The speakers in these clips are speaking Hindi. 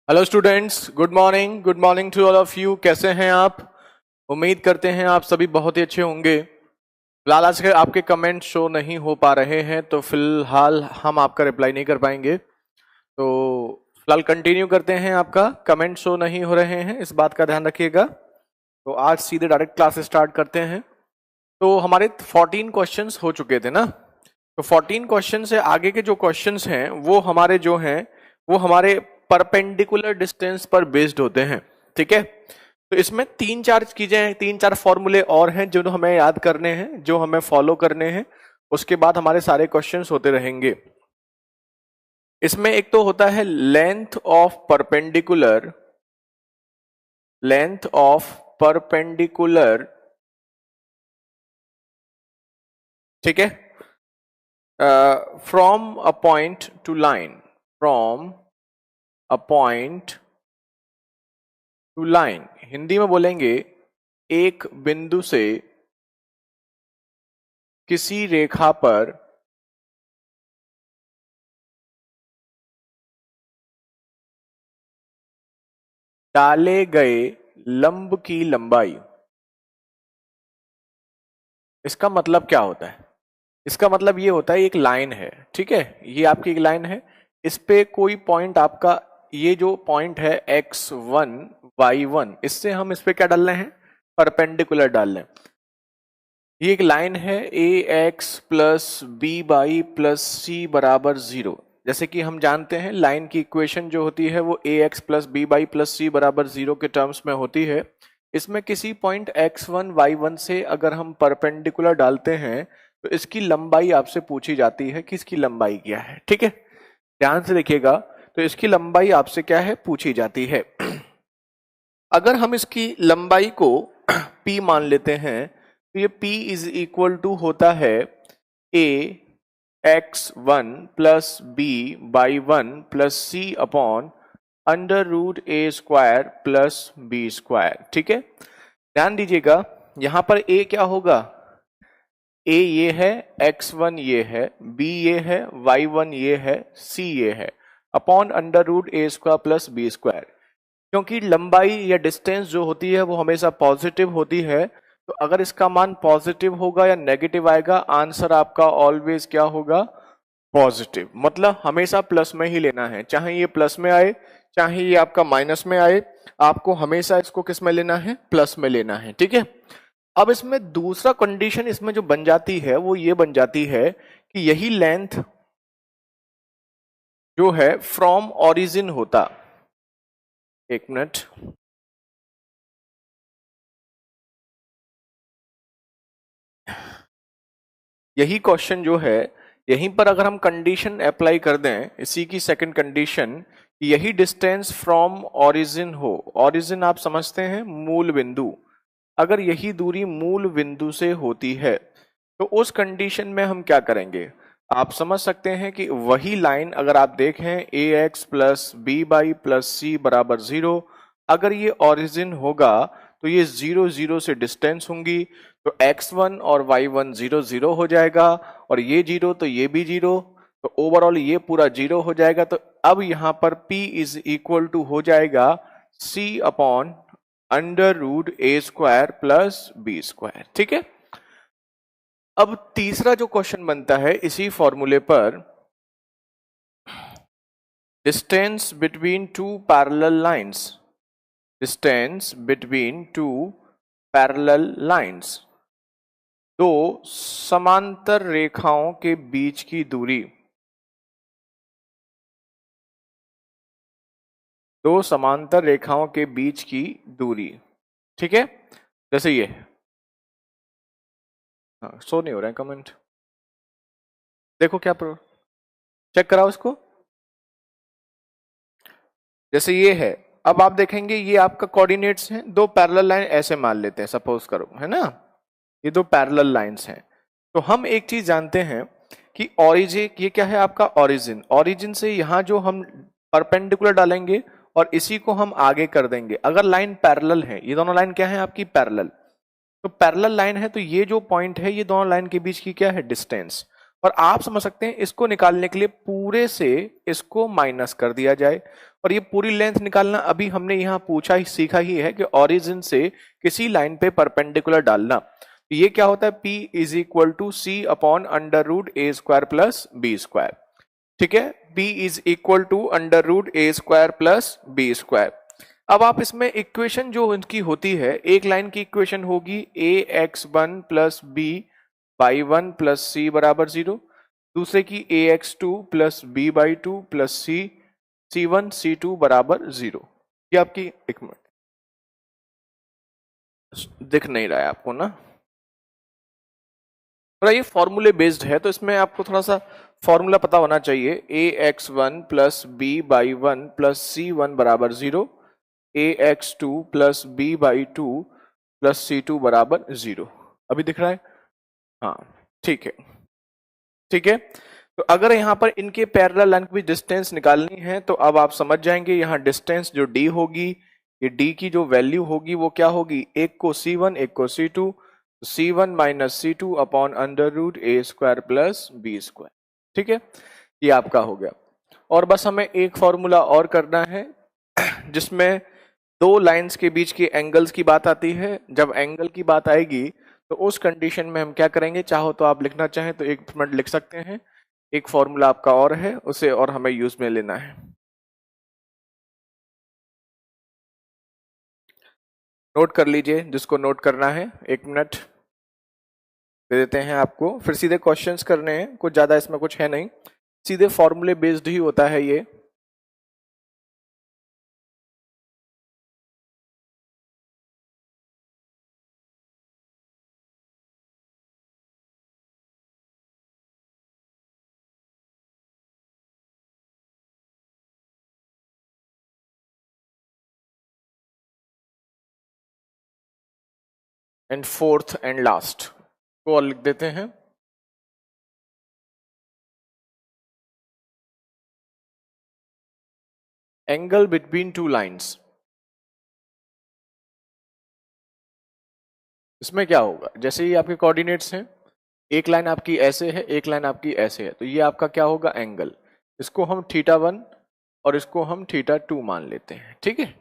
Hello students, good morning to all of you. कैसे हैं आप? उम्मीद करते हैं आप सभी बहुत ही अच्छे होंगे। फिलहाल आज के आपके कमेंट शो नहीं हो पा रहे हैं तो फिलहाल हम आपका रिप्लाई नहीं कर पाएंगे। तो फिलहाल कंटिन्यू करते हैं, आपका कमेंट शो नहीं हो रहे हैं, इस बात का ध्यान रखिएगा। तो आज सीधे डायरेक्ट क्लास स्टार्ट करते हैं। तो हमारे 14 क्वेश्चंस हो चुके थे ना। तो 14 क्वेश्चन से आगे के जो क्वेश्चंस हैं वो हमारे जो हैं वो हमारे परपेंडिकुलर डिस्टेंस पर बेस्ड होते हैं। ठीक है, तो इसमें तीन चार चीजें, तीन चार फॉर्मूले और हैं जो हमें याद करने हैं, जो हमें फॉलो करने हैं। उसके बाद हमारे सारे क्वेश्चंस होते रहेंगे। इसमें एक तो होता है लेंथ ऑफ परपेंडिकुलर, ठीक है, from a point two line, from a point two line. Hindi में बोलेंगे एक बिंदु से किसी रेखा पर डाले गए लंब की लंबाई। इसका मतलब क्या होता है? इसका मतलब ये होता है एक लाइन है, ठीक है, ये आपकी एक लाइन है, इस पे कोई पॉइंट आपका, ये जो पॉइंट है x1 y1, इससे हम इस पे क्या डाल रहे हैं? परपेंडिकुलर डाल रहे हैं। ये एक लाइन है ax plus B by plus C बराबर 0। जैसे कि हम जानते हैं लाइन की इक्वेशन जो होती है वो ax plus B by plus C बराबर 0 के टर्म्स में होती है। इसमें किसी पॉइंट x1 y1 से अगर हम परपेंडिकुलर डालते हैं तो इसकी लंबाई आपसे पूछी जाती है कि इसकी लंबाई क्या है। ठीक है, ध्यान से देखिएगा। तो इसकी लंबाई आपसे क्या है, पूछी जाती है। अगर हम इसकी लंबाई को p मान लेते हैं तो ये p इज इक्वल टू होता है a x1 plus B by 1 plus C upon under root A square plus B square. ठीक है, ध्यान दीजिएगा, यहां पर a क्या होगा? a ये है, x1 ये है, b ये है, y1 ये है, c ये है, upon under root A square plus B square. क्योंकि लंबाई या डिस्टेंस जो होती है वो हमेशा पॉजिटिव होती है, तो अगर इसका मान पॉजिटिव होगा या नेगेटिव आएगा, आंसर आपका ऑलवेज क्या होगा? पॉजिटिव। मतलब हमेशा प्लस में ही लेना है, चाहे ये प्लस में आए चाहे ये आपका माइनस में आए, आपको हमेशा इसको किस में लेना है? प्लस में लेना है। ठीक है, अब इसमें दूसरा कंडीशन इसमें जो बन जाती है वो ये बन जाती है कि यही लेंथ जो है फ्रॉम ओरिजिन होता, एक मिनट, यही क्वेश्चन जो है, यहीं पर अगर हम कंडीशन अप्लाई कर दें, इसी की सेकंड कंडीशन, यही डिस्टेंस फ्रॉम ओरिजिन हो, ओरिजिन आप समझते हैं मूल बिंदु, अगर यही दूरी मूल बिंदु से होती है तो उस कंडीशन में हम क्या करेंगे? आप समझ सकते हैं कि वही लाइन अगर आप देखें ax plus B by plus C बराबर 0, अगर ये ओरिजिन होगा तो ये 0 0 से डिस्टेंस होंगी, तो x1 और y1 0 0 हो जाएगा, और ये 0 तो ये भी 0, तो ओवरऑल ये पूरा 0 हो जाएगा। तो अब यहां पर p इज इक्वल टू हो जाएगा c upon under root A square plus B square. ठीक है, अब तीसरा जो क्वेश्चन बनता है इसी फॉर्मूले पर, distance between two parallel lines, distance between two parallel lines, दो समांतर रेखाओं के बीच की दूरी, दो समांतर रेखाओं के बीच की दूरी। ठीक है, जैसे ये, हाँ शो नहीं हो रहा है कमेंट, देखो क्या चेक कराओ इसको। जैसे ये है, अब आप देखेंगे ये आपका कोऑर्डिनेट्स हैं, दो पैरेलल लाइन ऐसे मान लेते हैं, सपोज करो, है ना, ये दो पैरेलल लाइंस हैं। तो हम एक चीज जानते हैं कि ओरिजिन, ये क्या है आपका ओरिजिन, ओरिजिन से यहां जो हम परपेंडिकुलर डालेंगे और इसी को हम आगे कर देंगे। अगर लाइन पैरेलल है, ये दोनों लाइन क्या है आपकी? पैरेलल। तो पैरेलल लाइन है तो ये जो पॉइंट है ये दोनों लाइन के बीच की क्या है? डिस्टेंस। और आप समझ सकते हैं इसको निकालने के लिए पूरे से इसको माइनस कर दिया जाए, और ये पूरी लेंथ निकालना अभी हमने यहाँ पूछा ही सीखा ही है कि ओरिजिन से किसी लाइन पे परपेंडिकुलर डालना। तो ये क्या होता है, P is equal to C upon under root A square plus B square. ठीक है, P is equal to under root A square plus B square. अब आप इसमें इक्वेशन जो इनकी होती है, एक लाइन की इक्वेशन होगी A X one plus B by one plus C बराबर 0, दूसरे की A X two plus B by two plus C one C two बराबर 0। ये आपकी, एक मिनट, दिख नहीं रहा है आपको ना, थोड़ा ये फॉर्मूले बेस्ड है तो इसमें आपको थोड़ा सा फॉर्मूला पता होना चाहिए। A X one plus B by one plus C one बराबर 0, A X two plus B by two plus C two बराबर 0। अभी दिख रहा है? हाँ ठीक है, ठीक है। तो अगर यहाँ पर इनके पैरेलल लाइन की डिस्टेंस निकालनी है तो अब आप समझ जाएंगे, यहाँ डिस्टेंस जो d होगी, ये d की जो वैल्यू होगी वो क्या होगी, एक को c1 एक को c2, c1 minus c2 upon under root A square plus B square. ठीक है, ये आपका हो गया। और बस हमें एक फॉर्मूला और करना है जिसमें दो लाइंस के बीच के एंगल्स की बात आती है। जब एंगल की बात आएगी तो उस कंडीशन में हम क्या करेंगे, चाहो तो आप लिखना चाहें तो एक मिनट लिख सकते हैं, एक फॉर्मूला आपका और है उसे और हमें यूज में लेना है। नोट कर लीजिए, जिसको नोट करना है, एक मिनट दे देते हैं आपको, फिर सीधे क्वेश्चंस करने हैं, कुछ ज्यादा इसमें कुछ है नहीं, सीधे फॉर्मूले बेस्ड ही होता है ये। एंड फोर्थ एंड लास्ट को और लिख देते हैं। एंगल बिटवीन टू लाइंस, इसमें क्या होगा, जैसे ही आपके कोऑर्डिनेट्स हैं, एक लाइन आपकी ऐसे है एक लाइन आपकी ऐसे है, तो ये आपका क्या होगा, एंगल। इसको हम θ1 और इसको हम θ2 मान लेते हैं। ठीक है,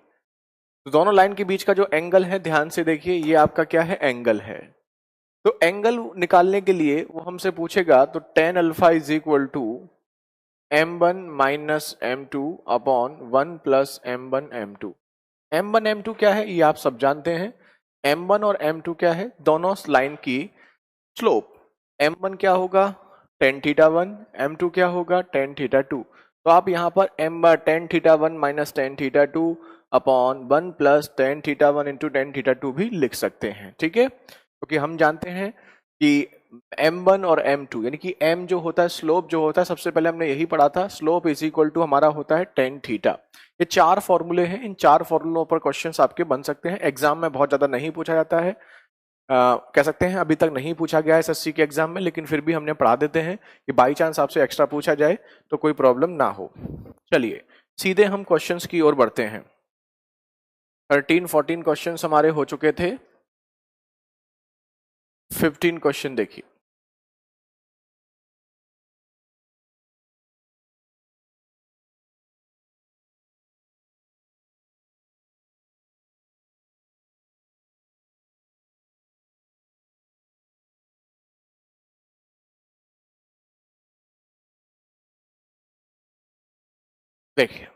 तो दोनों लाइन के बीच का जो एंगल है, ध्यान से देखिए, ये आपका क्या है, एंगल है। तो एंगल निकालने के लिए वो हमसे पूछेगा, तो tan alpha is equal to m1 minus m2 upon 1 plus m1 m2। m1 m2 क्या है, ये आप सब जानते हैं। m1 और m2 क्या है, दोनों लाइन की स्लोप। m1 क्या होगा, tan θ1, m2 क्या होगा, tan θ2। तो आप यहाँ पर tan θ1 minus tan θ2 upon 1 plus tan θ1 into tan θ2 भी लिख सकते हैं। ठीक है, क्योंकि हम जानते हैं कि m1 और m2 यानी कि m जो होता है, स्लोप जो होता है, सबसे पहले हमने यही पढ़ा था, स्लोप इज इक्वल टू हमारा होता है tan थीटा। ये चार फॉर्मूले हैं, इन चार फॉर्मूलों पर क्वेश्चंस आपके बन सकते हैं। एग्जाम में बहुत ज्यादा नहीं पूछा जाता है, कह सकते हैं अभी तक नहीं पूछा गया है एसएससी के एग्जाम में, लेकिन फिर भी हमने पढ़ा देते हैं कि बाई चांस आपसे एक्स्ट्रा पूछा जाए तो कोई प्रॉब्लम ना हो। चलिए सीधे हम क्वेश्चंस की ओर बढ़ते हैं। 13-14 क्वेश्चंस हमारे हो चुके थे, 15 क्वेश्चन देखिए। देखिए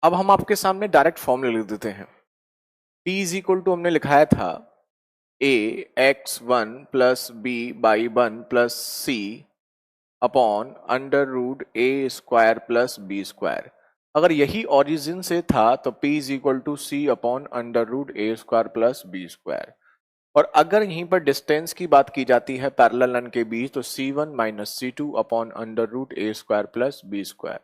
अब हम आपके सामने डायरेक्ट फॉर्मूला लिख देते हैं। P इज इक्वल टू हमने लिखाया था a x1 plus B by 1 plus C upon under root A square plus B square. अगर यही ओरिजिन से था तो P is equal to C upon under root A square plus B square. और अगर यहीं पर डिस्टेंस की बात की जाती है पैरेलल लाइन के बीच, तो c1 minus C two upon under root A square plus B square.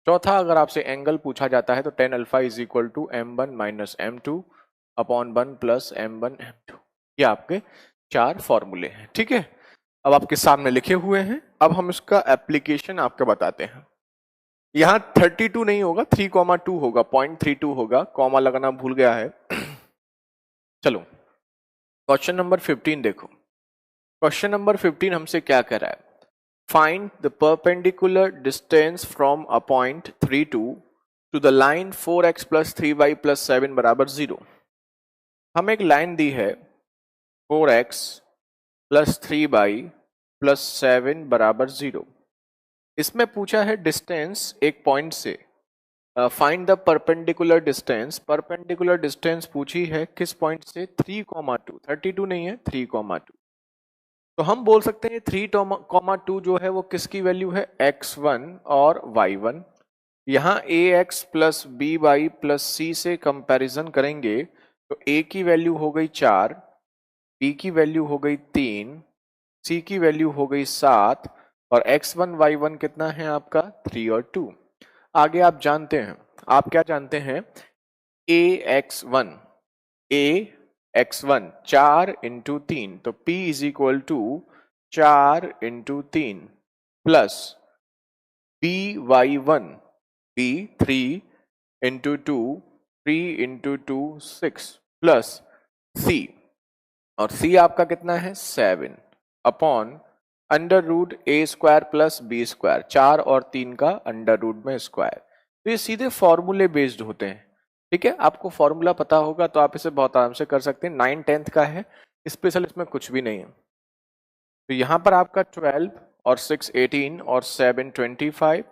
चौथा, अगर आपसे एंगल पूछा जाता है तो tan alpha is equal to m1 minus m2 upon 1 plus m1 m2। ये आपके चार फॉर्मूले हैं। ठीक है, अब आपके सामने लिखे हुए हैं, अब हम इसका एप्लीकेशन आपको बताते हैं। यहाँ 32 नहीं होगा, 3,2 होगा, 0.32 होगा, कॉमा लगाना भूल गया है। चलो क्वेश्चन नंबर 15 देखो। क्वेश्चन नंबर 15 हमसे क्या कह रहा है? Find the perpendicular distance from a point 32 to the line 4x plus 3y plus 7 बराबर 0। हमें एक लाइन दी है 4x प्लस 3y प्लस 7 बराबर 0। इसमें पूछा है डिस्टेंस एक पॉइंट से। Find the perpendicular distance. Perpendicular distance पूछी है किस पॉइंट से? 3,2। 32 नहीं है, 3,2। तो हम बोल सकते हैं 3,2 जो है वो किसकी वैल्यू है? x1 और y1। यहाँ ax plus by plus c से कंपैरिजन करेंगे तो a की वैल्यू हो गई 4, b की वैल्यू हो गई 3, c की वैल्यू हो गई 7 और x1 y1 कितना है आपका? 3 और 2। आगे आप जानते हैं, आप क्या जानते हैं? a x1 4 इंटू 3, तो p is equal to 4 into 3 plus by1 b 3 into 2 3 into 2 6 plus c, और c आपका कितना है? 7 upon under root A square plus B square, 4 और 3 का अंडर रूट में स्क्वायर। तो ये सीधे फॉर्मूले बेस्ड होते हैं। ठीक है, आपको फॉर्मूला पता होगा तो आप इसे बहुत आराम से कर सकते हैं। 9 10th का है, स्पेशल इसमें कुछ भी नहीं है। तो यहां पर आपका 12 और 6 18 और 7 25,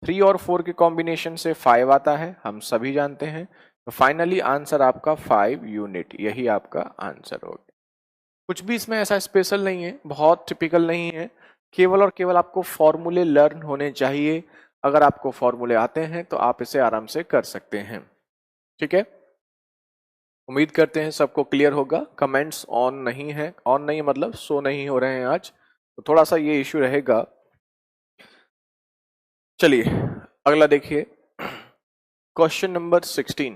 3 और 4 के कॉम्बिनेशन से 5 आता है, हम सभी जानते हैं। तो फाइनली आंसर आपका 5 यूनिट, यही आपका आंसर हो गया। कुछ भी इसमें ऐसा स्पेशल नहीं है, बहुत टिपिकल नहीं है। केवल और केवल आपको फॉर्मूले लर्न होने चाहिए। अगर आपको फॉर्मूले आते हैं तो आप इसे आराम से कर सकते हैं। ठीक है, उम्मीद करते हैं सबको क्लियर होगा। कमेंट्स ऑन नहीं है, ऑन नहीं मतलब शो नहीं हो रहे हैं आज, तो थोड़ा सा ये इश्यू रहेगा। चलिए अगला देखिए, क्वेश्चन नंबर 16।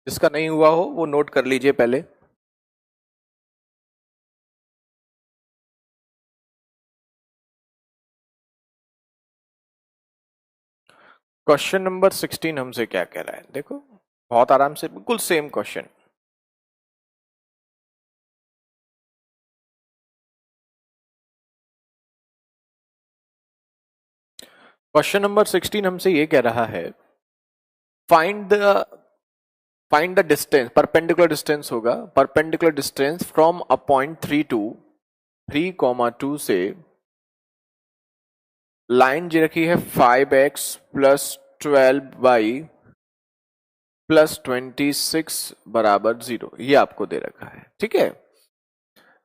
जिसका नहीं हुआ हो वो नोट कर लीजिए पहले। क्वेश्चन नंबर 16 हमसे क्या कह रहा है? देखो बहुत आराम से, बिल्कुल सेम क्वेश्चन। क्वेश्चन नंबर 16 हमसे ये कह रहा है, find the distance, perpendicular distance होगा, perpendicular distance from a point 3,2 से लाइन जी रखी है 5x प्लस 12y प्लस 26 बराबर 0, ये आपको दे रखा है। ठीक है,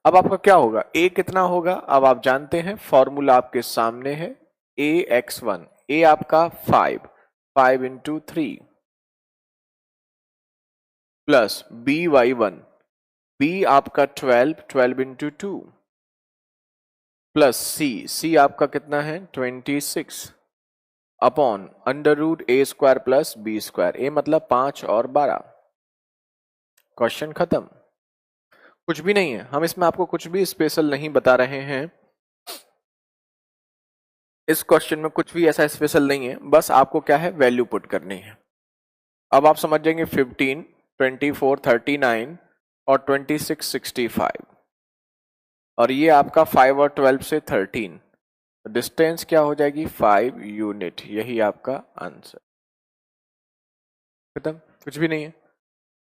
अब आपका क्या होगा? a कितना होगा? अब आप जानते हैं, फॉर्मूला आपके सामने है। ax1, a आपका 5 इंटू 3 प्लस by1, b आपका 12 इंटू 2 प्लस c आपका कितना है? 26 upon under root A square plus B square, ए मतलब 5 और 12। क्वेश्चन खत्म। कुछ भी नहीं है, हम इसमें आपको कुछ भी स्पेशल नहीं बता रहे हैं। इस क्वेश्चन में कुछ भी ऐसा स्पेशल नहीं है, बस आपको क्या है? वैल्यू पुट करनी है। अब आप समझ जाएंगे 15 24 39 और 26 65, और ये आपका 5 और 12 से 13, डिस्टेंस क्या हो जाएगी? 5 यूनिट, यही आपका आंसर। खत्म, कुछ भी नहीं है,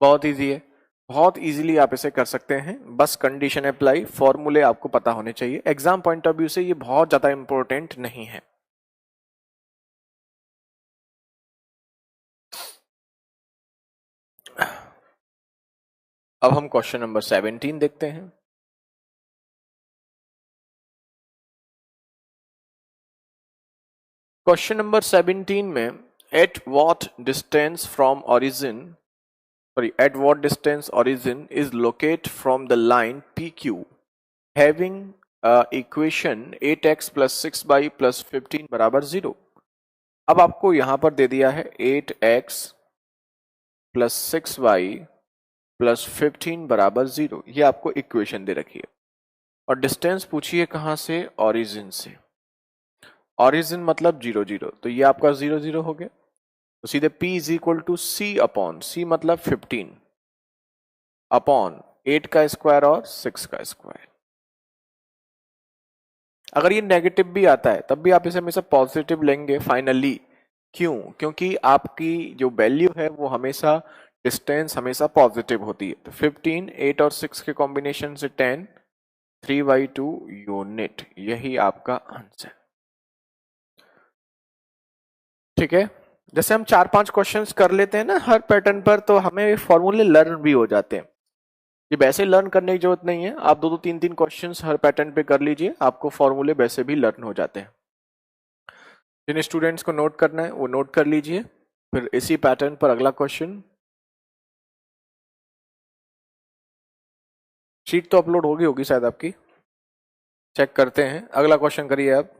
बहुत इजी है। बहुत इजीली आप इसे कर सकते हैं, बस कंडीशन अप्लाई, फॉर्मूले आपको पता होने चाहिए। एग्जाम पॉइंट ऑफ व्यू से ये बहुत ज्यादा इंपॉर्टेंट नहीं है। अब हम क्वेश्चन नंबर 17 देखते हैं। क्वेश्चन नंबर 17 में at what distance from origin, at what distance origin is located from the line PQ having equation 8x plus 6y plus 15 बराबर 0। अब आपको यहां पर दे दिया है 8x plus 6y plus 15 बराबर 0, ये आपको इक्वेशन दे रखी है, और डिस्टेंस पूछिए कहां से? ओरिजिन से। ओरिजिन मतलब 0 0, तो ये आपका 0 0 हो गया। तो सीधे P is equal to C upon C मतलब 15 अपॉन 8 का स्क्वायर और 6 का स्क्वायर। अगर ये नेगेटिव भी आता है तब भी आप इसे हमेशा पॉजिटिव लेंगे फाइनली। क्यों? क्योंकि आपकी जो वैल्यू है वो हमेशा डिस्टेंस हमेशा पॉजिटिव होती है। तो 15, 8 और 6 के कॉम्बिनेशन से 10, 3/2 यूनिट, यही आपका आंसर। ठीक है, जैसे हम 4-5 क्वेश्चंस कर लेते हैं ना हर पैटर्न पर, तो हमें फॉर्मूले लर्न भी हो जाते हैं। ये वैसे लर्न करने की जरूरत नहीं है, आप 2-3 क्वेश्चंस हर पैटर्न पे कर लीजिए, आपको फॉर्मूले वैसे भी लर्न हो जाते हैं। जिन स्टूडेंट्स को नोट करना है वो नोट कर लीजिए। फिर इसी पैटर्न पर अगला क्वेश्चन। शीट तो अपलोड होगी शायद आपकी, चेक करते हैं। अगला क्वेश्चन करिए आप।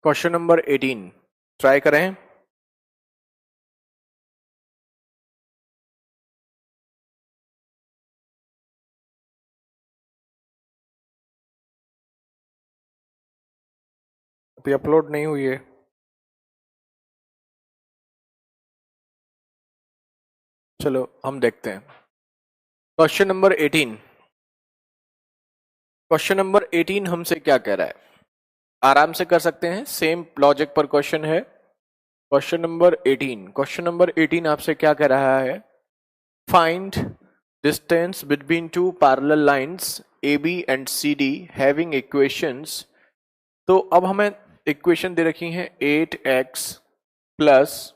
क्वेश्चन नंबर 18 ट्राई करें। अभी अपलोड नहीं हुई है। चलो हम देखते हैं क्वेश्चन नंबर 18। क्वेश्चन नंबर 18 हमसे क्या कह रहा है, आराम से कर सकते हैं, सेम लॉजिक पर क्वेश्चन है। क्वेश्चन नंबर 18 आपसे क्या कह रहा है, find distance between two parallel lines AB and CD having equations. तो अब हमें इक्वेशन दे रखी है 8x प्लस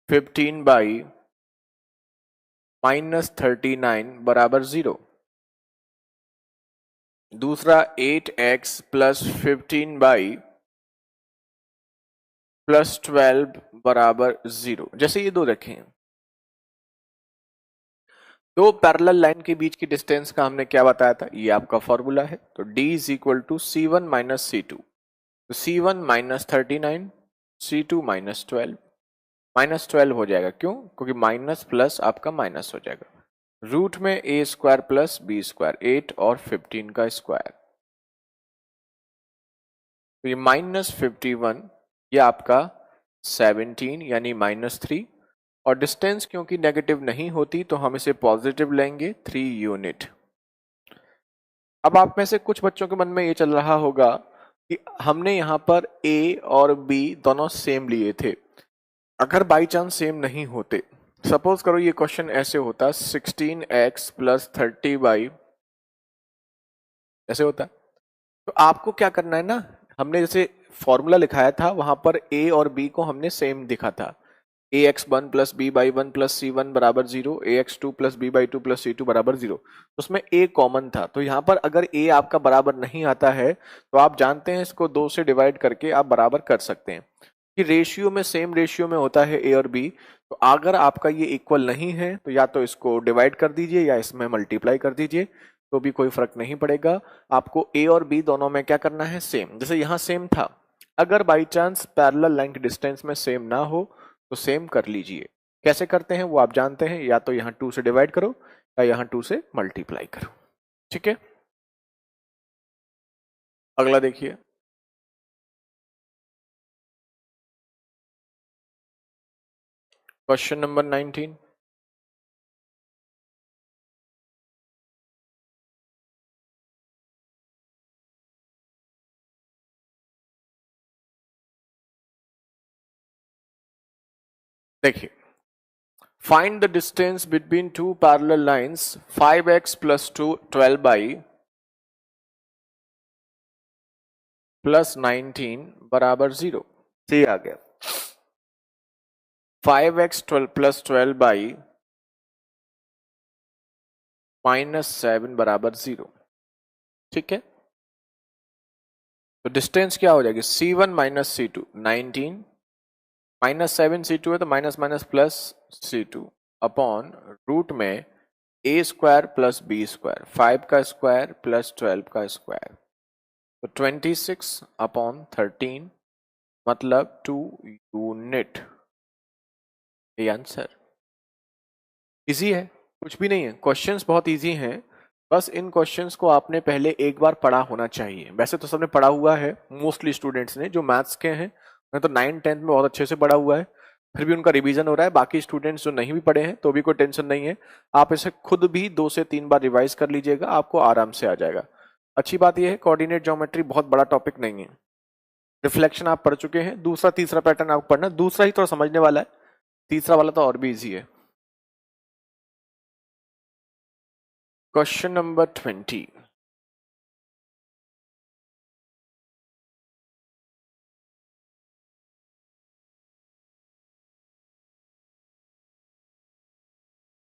15/-39 बराबर 0। दूसरा 8x प्लस 15/+12 बराबर 0। जैसे ये दो रखे हैं, दो पैरेलल लाइन के बीच की डिस्टेंस का हमने क्या बताया था, ये आपका फॉर्मूला है। तो D is equal to C1 minus C2। तो C1 minus 39, C2 minus 12। Minus 12 हो जाएगा, क्यों? क्योंकि माइनस प्लस आपका माइनस हो जाएगा। रूट में a square plus b square, 8 और 15 का स्क्वायर। तो ये -51, ये आपका 17 यानी -3। और डिस्टेंस क्योंकि नेगेटिव नहीं होती तो हम इसे पॉजिटिव लेंगे, 3 यूनिट। अब आप में से कुछ बच्चों के मन में ये चल रहा होगा कि हमने यहाँ पर a और b दोनों सेम लिए थे, अगर बाई चांस सेम नहीं होते, सपोज करो ये क्वेश्चन ऐसे होता 16x प्लस 30 ऐसे होता, तो आपको क्या करना है ना, हमने जैसे फॉर्मूला लिखाया था वहां पर a और b को हमने सेम दिखा था। ax1 plus b/1 plus c1 बराबर 0, ax2 plus b/2 plus c2 बराबर 0। उसमें a कॉमन था, तो यहाँ पर अगर a आपका बराबर नहीं आता है तो आप जानते हैं इसको 2 से डिवाइड करके आप बराबर कर सकते हैं कि रेशियो में सेम रेशियो में होता है a और b। तो अगर आपका ये इक्वल नहीं है तो या तो इसको डिवाइड कर दीजिए या इसमें मल्टीप्लाई कर दीजिए, तो भी कोई फर्क नहीं पड़ेगा। आपको a और b दोनों में क्या करना है, सेम। जैसे यहाँ सेम था, अगर बाई चांस पैरेलल लाइन की डिस्टेंस में सेम ना हो तो सेम कर लीजिए। कैसे करते हैं वो आप जानते हैं, या तो यहाँ 2 से डिवाइड करो या यहाँ 2 से मल्टीप्लाई करो। ठीक है, अगला देखिए। Question number 19। देखिए, find the distance between two parallel lines 5x plus 12 plus 19 बराबर 0। सही आ गया। 5x प्लस 12 -7 बराबर 0। ठीक है, तो डिस्टेंस क्या हो जाएगी, C1 माइनस C2 19, -7 C2 है तो minus minus plus C2 upon root में a square plus b square, 5 का स्क्वायर प्लस 12 का स्क्वायर, तो 26 अपॉन 13 मतलब 2 यूनिट, ये आंसर। इजी है, कुछ भी नहीं है, क्वेश्चंस बहुत इजी हैं। बस इन क्वेश्चंस को आपने पहले एक बार पढ़ा होना चाहिए। वैसे तो सबने पढ़ा हुआ है, मोस्टली स्टूडेंट्स ने जो मैथ्स के हैं, मैं तो 9th 10th में बहुत अच्छे से पढ़ा हुआ है, फिर भी उनका रिवीजन हो रहा है। बाकी स्टूडेंट्स जो नहीं भी पढ़े हैं तो भी कोई टेंशन नहीं है, आप इसे खुद भी 2 से 3 बार रिवाइज कर लीजिएगा, आपको आराम से आ जाएगा। अच्छी बात यह है कोऑर्डिनेट ज्योमेट्री बहुत बड़ा टॉपिक नहीं है। रिफ्लेक्शन आप पढ़ चुके हैं, दूसरा तीसरा पैटर्न आपको पढ़ना, दूसरा ही थोड़ा समझने वाला है, तीसरा वाला तो और भी इजी है। Question number 20।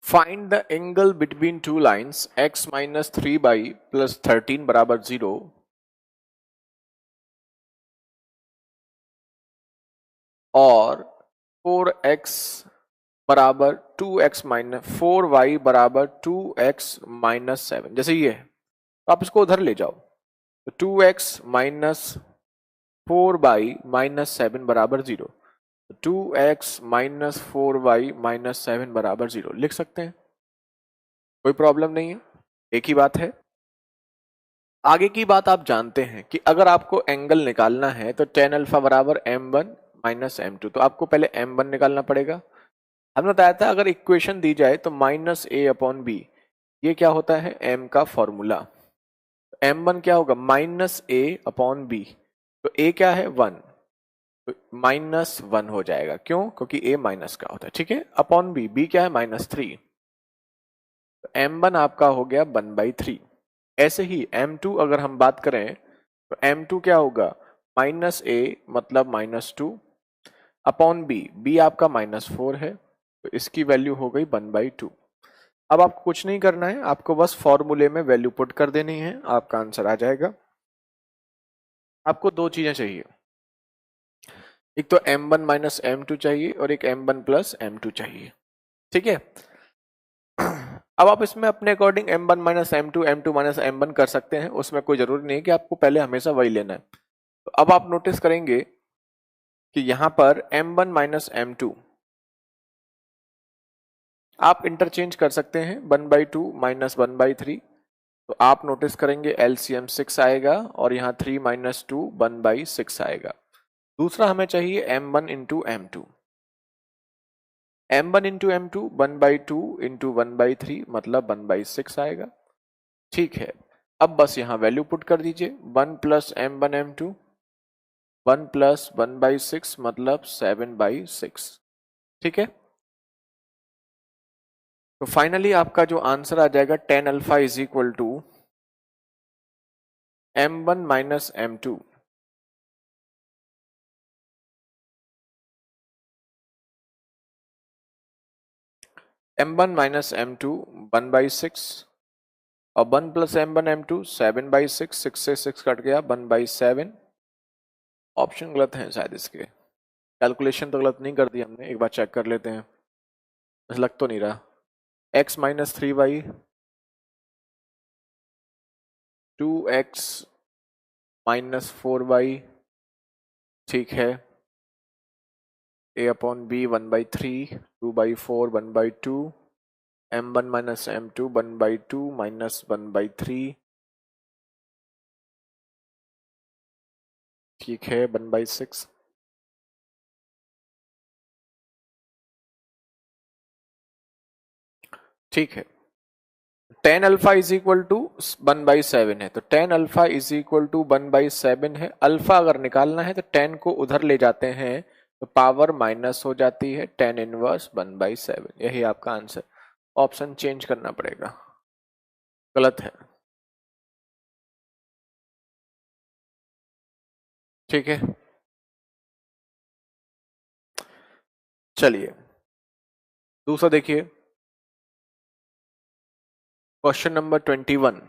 Find the angle between two lines x minus 3 by plus 13 बराबर 0 और 4x बराबर 2x माइनस 4y बराबर 2x माइनस 7। जैसे ये है तो आप इसको उधर ले जाओ, तो 2x माइनस 4y माइनस 7 बराबर 0, 2x माइनस 4y माइनस 7 बराबर 0 लिख सकते हैं, कोई प्रॉब्लम नहीं है, एक ही बात है। आगे की बात आप जानते हैं कि अगर आपको एंगल निकालना है तो tan अल्फा बराबर m1 माइनस m2, तो आपको पहले m1 निकालना पड़ेगा। हमने बताया था अगर इक्वेशन दी जाए तो माइनस a अपॉन बी, ये क्या होता है m का फॉर्मूला, m1 क्या होगा माइनस a अपॉन बी, तो a क्या है 1, तो माइनस 1 हो जाएगा, क्यों, क्योंकि a माइनस का होता है, ठीक है, अपॉन b, b क्या है -3, तो m1 आपका हो गया 1/3। ऐसे ही m2 अगर हम बात करें तो m2 क्या होगा -a मतलब -2 अपॉन b, b आपका -4 है, तो इसकी वैल्यू हो गई 1/2। अब आपको कुछ नहीं करना है, आपको बस फॉर्मूले में वैल्यू पुट कर देनी है, आपका आंसर आ जाएगा। आपको दो चीजें चाहिए, एक तो m1 माइनस m2 चाहिए और एक m1 प्लस m2 चाहिए, ठीक है। अब आप इसमें अपने according m1 minus m2 m2 minus m1 कर सकते हैं, उसमें कोई जरूरी नहीं है कि आपको पहले हमेशा वही लेना है। तो अब आप नोटिस करेंगे कि यहां पर m1 माइनस m2 आप इंटरचेंज कर सकते हैं 1/2 माइनस 1/3, तो आप नोटिस करेंगे एलसीएम 6 आएगा और यहाँ 3 माइनस 2 1/6 आएगा। दूसरा हमें चाहिए m1 into m2, m1 into m2 1/2 into 1/3 मतलब 1/6 आएगा, ठीक है। अब बस यहाँ वैल्यू पुट कर दीजिए, 1 प्लस m1 m2 1 प्लस 1/6 मतलब 7/6, ठीक है। तो फाइनली आपका जो आंसर आ जाएगा tan alpha is equal to m1 minus m2 m1 minus m2 1/6 और 1 प्लस m1 m2 7/6, 6 से 6 कट गया 1/7। ऑप्शन गलत है शायद, इसके कैलकुलेशन तो गलत नहीं कर दी हमने, एक बार चेक कर लेते हैं, ऐसा लग तो नहीं रहा। x minus 3y 2x minus 4y, ठीक है, a upon b 1/3 2/4 1/2 m1 minus m2 1/2 minus 1/3, ठीक है 1/6। ठीक है, tan alpha is equal to 1/7 है, तो tan alpha is equal to 1/7 है। अल्फा अगर निकालना है तो tan को उधर ले जाते हैं तो पावर माइनस हो जाती है, tan इनवर्स 1/7, यही आपका आंसर। ऑप्शन चेंज करना पड़ेगा, गलत है, ठीक है। चलिए दूसरा देखिए, क्वेश्चन नंबर 21।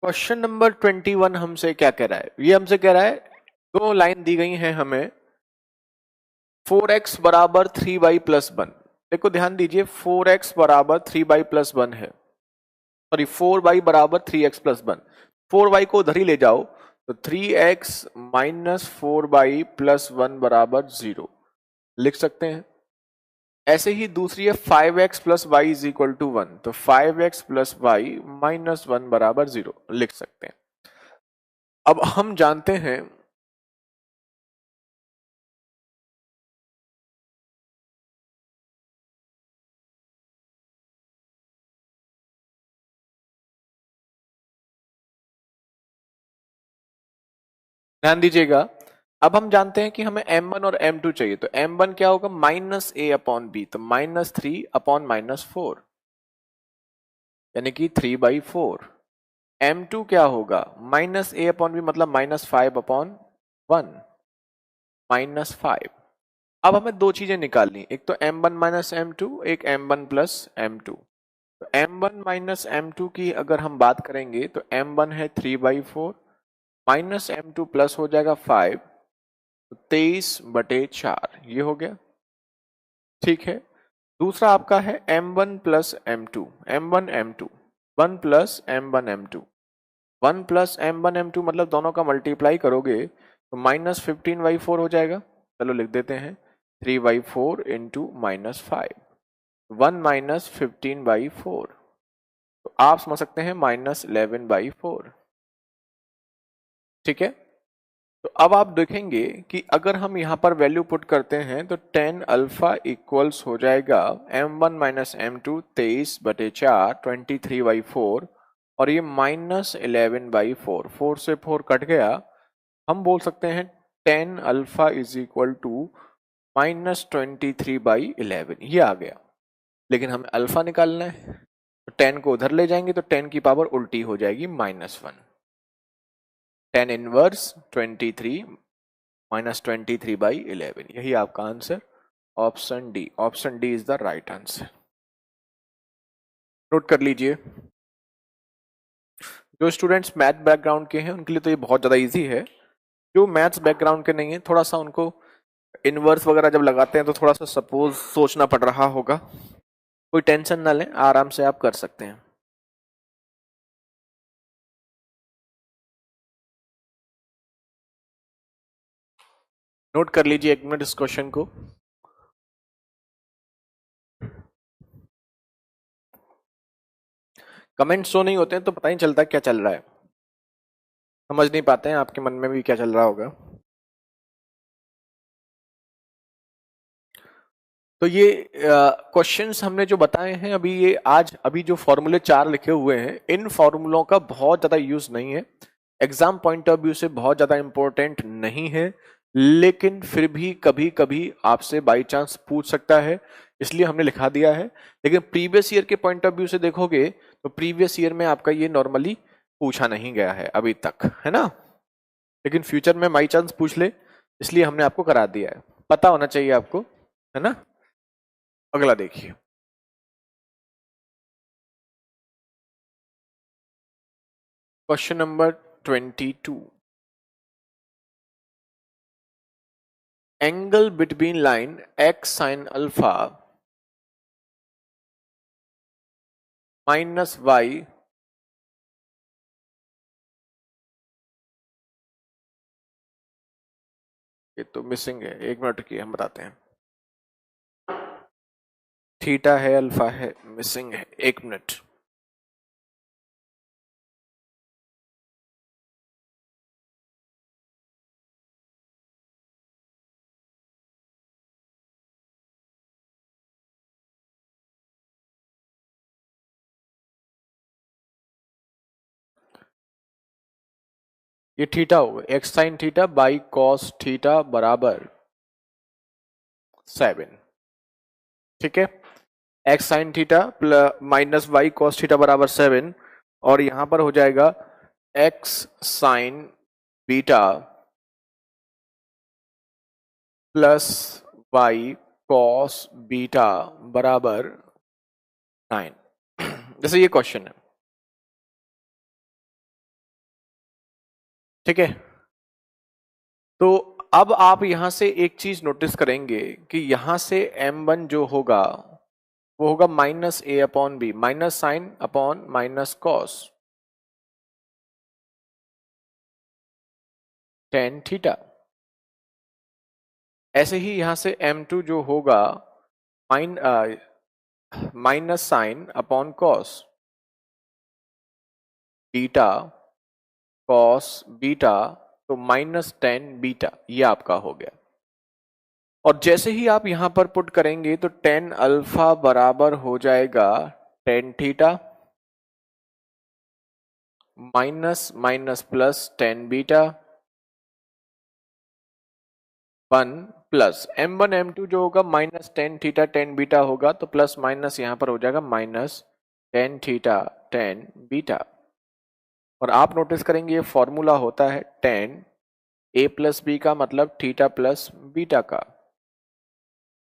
क्वेश्चन नंबर 21 हमसे क्या कह रहा है, ये हमसे कह रहा है दो लाइन दी गई हैं हमें, 4x बराबर 3y प्लस 1। देखो ध्यान दीजिए 4x बराबर 3y प्लस 1 है, सॉरी 4y बराबर 3x प्लस 1, 4y को उधर ही ले जाओ तो 3x माइनस 4y प्लस 1 बराबर 0 लिख सकते हैं। ऐसे ही दूसरी है 5x plus Y is equal to 1, तो 5x प्लस वाई माइनस 1 बराबर 0 लिख सकते हैं। अब हम जानते हैं ध्यान दीजिएगा, अब हम जानते हैं कि हमें m1 और m2 चाहिए, तो m1 क्या होगा माइनस a अपॉन बी, तो माइनस 3 अपॉन माइनस 4 यानी कि 3/4। m2 क्या होगा माइनस a अपॉन बी मतलब माइनस 5 अपॉन 1 माइनस 5। अब हमें दो चीजें निकालनी, एक तो m1 माइनस m2, एक m1 प्लस m2। तो m1 माइनस m2 की अगर हम बात करेंगे तो m1 है 3/4 माइनस m2 प्लस हो जाएगा 5, तो 23/4 ये हो गया। ठीक है, दूसरा आपका है m1 plus m2, m1 m2, 1 plus m1 m2, 1 plus m1 m2 मतलब दोनों का मल्टीप्लाई करोगे तो माइनस 15/4 हो जाएगा। चलो लिख देते हैं 3/4 इंटू माइनस 5, 1 माइनस 15/4, तो आप समझ सकते हैं माइनस 11/4। ठीक है, तो अब आप देखेंगे कि अगर हम यहाँ पर वैल्यू पुट करते हैं तो 10 अल्फा इक्वल्स हो जाएगा m1 माइनस m2 23/4 23/4, और ये माइनस 11/4, 4 से 4 कट गया, हम बोल सकते हैं 10 alpha is equal to minus 23/11 ये आ गया। लेकिन हमें अल्फा निकालना है, तो 10 को उधर ले जाएंगे तो 10 की पावर उल्टी हो जाएगी -1, 10 इनवर्स 23 माइनस 23/11, यही आपका answer option D, option D is the right answer. Note कर लीजिए, जो स्टूडेंट्स मैथ बैकग्राउंड के हैं उनके लिए तो ये बहुत ज़्यादा इजी है, जो मैथ्स बैकग्राउंड के नहीं है थोड़ा सा उनको इनवर्स वगैरह जब लगाते हैं तो थोड़ा सा सपोज सोचना पड़ रहा होगा, कोई टेंशन ना लें, आराम से आप कर सकते हैं। नोट कर लीजिए 1 मिनट इस क्वेश्चन को। कमेंट शो नहीं होते हैं तो पता ही चलता क्या चल रहा है, समझ नहीं पाते हैं आपके मन में भी क्या चल रहा होगा। तो ये क्वेश्चंस हमने जो बताए हैं अभी, ये आज अभी जो फॉर्मूले 4 लिखे हुए हैं इन फॉर्मूलों का बहुत ज़्यादा यूज नहीं है, एग्जाम पॉइंट ऑफ व्यू से बहुत ज़्यादा इंपॉर्टेंट नहीं है, लेकिन फिर भी कभी कभी आपसे बाई चांस पूछ सकता है, इसलिए हमने लिखा दिया है। लेकिन प्रीवियस ईयर के पॉइंट ऑफ व्यू से देखोगे तो प्रीवियस ईयर में आपका ये नॉर्मली पूछा नहीं गया है अभी तक, है ना, लेकिन फ्यूचर में बाई चांस पूछ ले इसलिए हमने आपको करा दिया है, पता होना चाहिए आपको, है ना। अगला देखिए, question number 22, angle between line x sin alpha minus Y ये तो मिसिंग है, 1 मिनट की हम बताते हैं, थीटा है अल्फा है मिसिंग है, 1 मिनट। ये थीटा होगा X sine theta by cos theta बराबर 7, ठीक है, X sine theta minus Y cos theta बराबर 7, और यहां पर हो जाएगा X sine beta plus Y cos beta बराबर 9, जैसे ये क्वेश्चन है, ठीक है। तो अब आप यहां से एक चीज नोटिस करेंगे कि यहां से m1 जो होगा वो होगा minus A upon B, minus sine upon minus cos tan theta. ऐसे ही यहां से m2 जो होगा minus sine upon cos beta cos beta, तो माइनस टेन बीटा, ये आपका हो गया। और जैसे ही आप यहां पर पुट करेंगे तो टेन अल्फा बराबर हो जाएगा tan theta minus minus plus tan beta one plus m1 m2 जो होगा minus tan theta tan beta होगा, तो प्लस माइनस यहां पर हो जाएगा minus tan theta tan beta. और आप नोटिस करेंगे ये फॉर्मूला होता है टेन ए प्लस बी का मतलब थीटा प्लस बीटा का,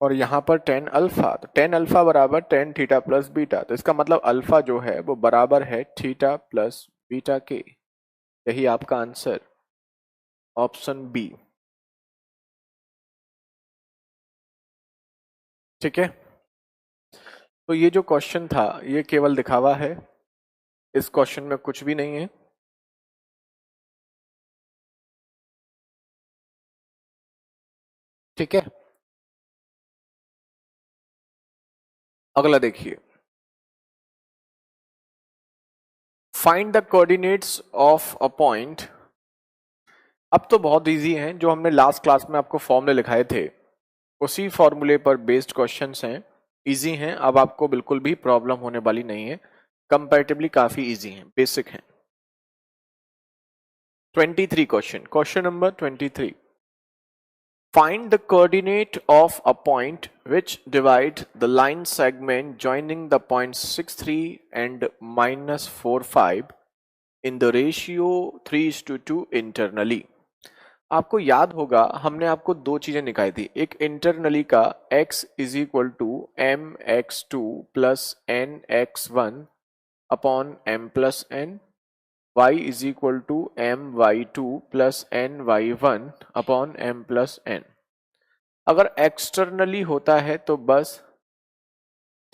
और यहां पर टेन अल्फा, तो टेन अल्फा बराबर टेन थीटा प्लस बीटा, तो इसका मतलब अल्फा जो है वो बराबर है थीटा प्लस बीटा के। यही आपका आंसर ऑप्शन बी। ठीक है, तो ये जो क्वेश्चन था ये केवल दिखावा है, इस क्वेश्चन में कुछ भी नहीं है। ठीक है, अगला देखिए, find the coordinates of a point. अब तो बहुत इजी हैं, जो हमने लास्ट क्लास में आपको फॉर्मूले लिखाए थे उसी फॉर्मूले पर बेस्ड क्वेश्चंस हैं, इजी हैं, अब आपको बिल्कुल भी प्रॉब्लम होने वाली नहीं है, कंपैरेटिवली काफी इजी हैं, बेसिक हैं। 23 question number 23, find the coordinate of a point which divides the line segment joining the points 6 3 and minus 4 5 in the ratio 3:2 internally। आपको याद होगा हमने आपको दो चीजें निकाली थी, एक इंटरनली का x is equal to M X two plus N X one upon M plus N, Y is equal to M Y two plus N Y one upon M plus N. अगर एक्सटर्नली होता है तो बस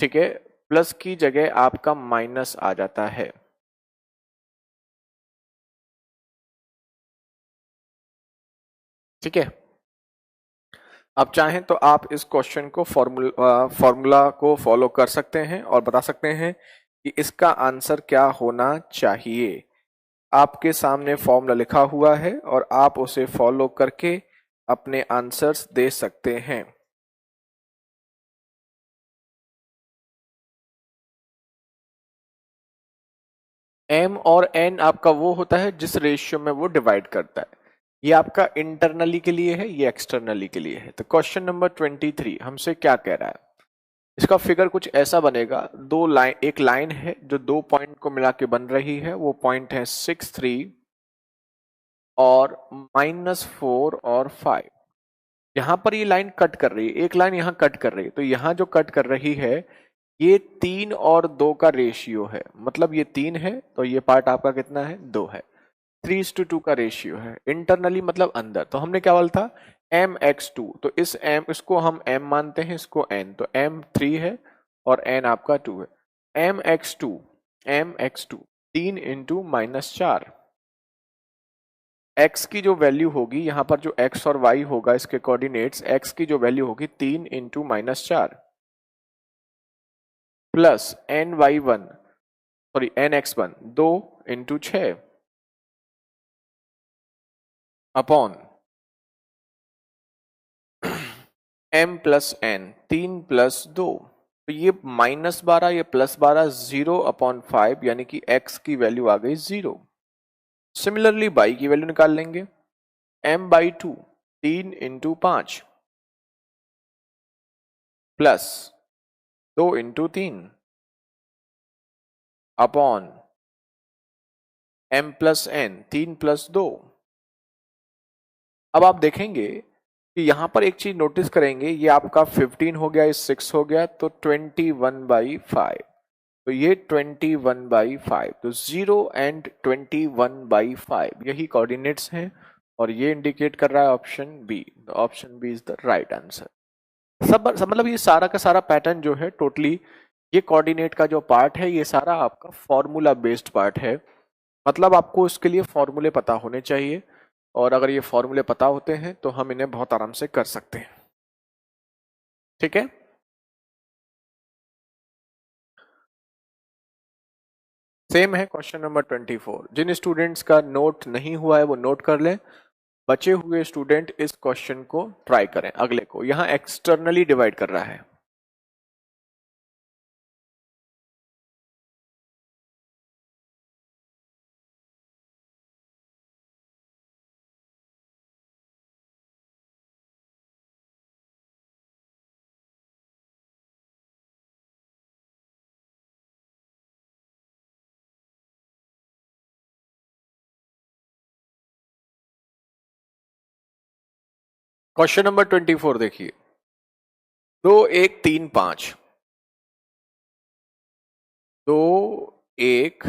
ठीक है, प्लस की जगह आपका माइनस आ जाता है। ठीक है, आप चाहें तो आप इस क्वेश्चन को फॉर्मूला को फॉलो कर सकते हैं और बता सकते हैं कि इसका आंसर क्या होना चाहिए। आपके सामने फॉर्मूला लिखा हुआ है और आप उसे फॉलो करके अपने आंसर्स दे सकते हैं। m और n आपका वो होता है जिस रेशियो में वो डिवाइड करता है, ये आपका इंटरनली के लिए है, ये एक्सटर्नली के लिए है। तो क्वेश्चन नंबर 23 हमसे क्या कह रहा है, इसका फिगर कुछ ऐसा बनेगा, दो लाइन, एक लाइन है जो दो पॉइंट को मिला के बन रही है, वो पॉइंट है 6 3 और -4 और 5। यहां पर ये लाइन कट कर रही है, एक लाइन यहां कट कर रही है, तो यहां जो कट कर रही है ये 3 और 2 का रेशियो है, मतलब ये 3 है तो ये पार्ट आपका कितना है, 2 है, 3:2 का रेशियो है। इंटरनली मतलब अंदर, तो हमने क्या बोला था mx2, तो इस m इसको हम m मानते हैं, इसको n, तो m 3 है और n आपका 2 है। mx2 3 इंटू -4, x की जो वैल्यू होगी यहाँ पर जो x और y होगा इसके कोऑर्डिनेट्स, x की जो वैल्यू होगी 3 into -4 plus ny1 sorry nx1 2 into 6 upon m plus n 3 plus 2, तो ये -12 या +12 0/5, यानी कि x की वैल्यू आ गई 0। सिमिलरली y की वैल्यू निकाल लेंगे, m/2 3 into 5 plus 2 into 3 upon m plus n 3 plus 2। अब आप देखेंगे कि यहां पर एक चीज नोटिस करेंगे, ये आपका 15 हो गया, ये 6 हो गया, तो 21/5, तो ये 21/5, तो 0 एंड 21/5 यही कोऑर्डिनेट्स हैं, और ये इंडिकेट कर रहा है option B. Option B is the right answer. मतलब ये सारा का सारा पैटर्न जो है टोटली, ये कोऑर्डिनेट का जो पार्ट है ये सारा आपका फॉर्मूला बेस्ड पार्ट है। मतलब आपको इसके लिए फॉर्मूले पता होने चाहिए, और अगर ये फॉर्मूले पता होते हैं तो हम इन्हें बहुत आराम से कर सकते हैं। ठीक है, सेम है क्वेश्चन नंबर 24। जिन स्टूडेंट्स का नोट नहीं हुआ है वो नोट कर लें, बचे हुए स्टूडेंट इस क्वेश्चन को ट्राई करें। अगले को यहां एक्सटर्नली डिवाइड कर रहा है। क्वेश्चन नंबर 24 देखिए, 2 1 3 5, 2 1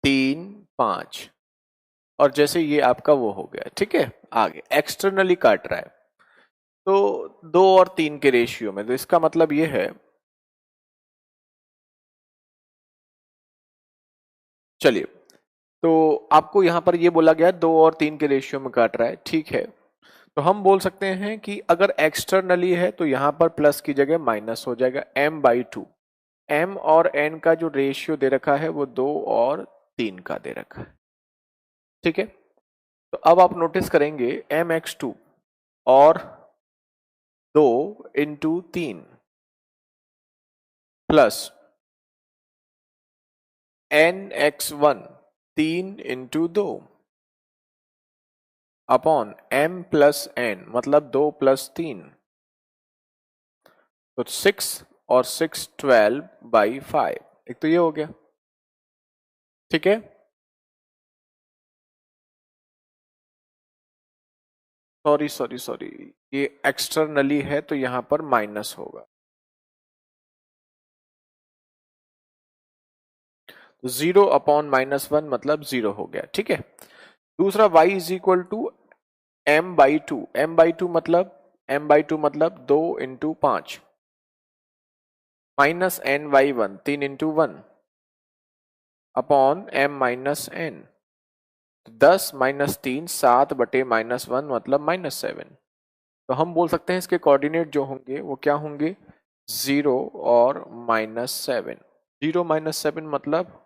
3 5, और जैसे ये आपका वो हो गया, ठीक है। आगे एक्सटर्नली काट रहा है, तो 2 और 3 के रेशियो में, तो इसका मतलब ये है, चलिए, तो आपको यहां पर ये बोला गया 2 और 3 के रेशियो में काट रहा है, ठीक है। तो हम बोल सकते हैं कि अगर एक्सटर्नली है तो यहां पर प्लस की जगह माइनस हो जाएगा m/2। m और n का जो रेशियो दे रखा है वो 2 और 3 का दे रखा है, ठीक है। तो अब आप नोटिस करेंगे mx2 और 2 × 3 प्लस nx1 3 × 2 अपॉन m+n, मतलब 2 + 3, तो 6 और 6 12/5। एक तो ये हो गया, ठीक है। सॉरी सॉरी सॉरी, ये एक्सटर्नली है तो यहां पर माइनस होगा, 0/-1 मतलब 0 हो गया, ठीक है। दूसरा y = m/2। m/2 मतलब 2 × 5 माइनस n/1 3 × 1 अपॉन m-n। 10 - 3 7/-1 मतलब -7। तो हम बोल सकते हैं इसके कोऑर्डिनेट जो होंगे वो क्या होंगे, 0 और -7। 0 -7 मतलब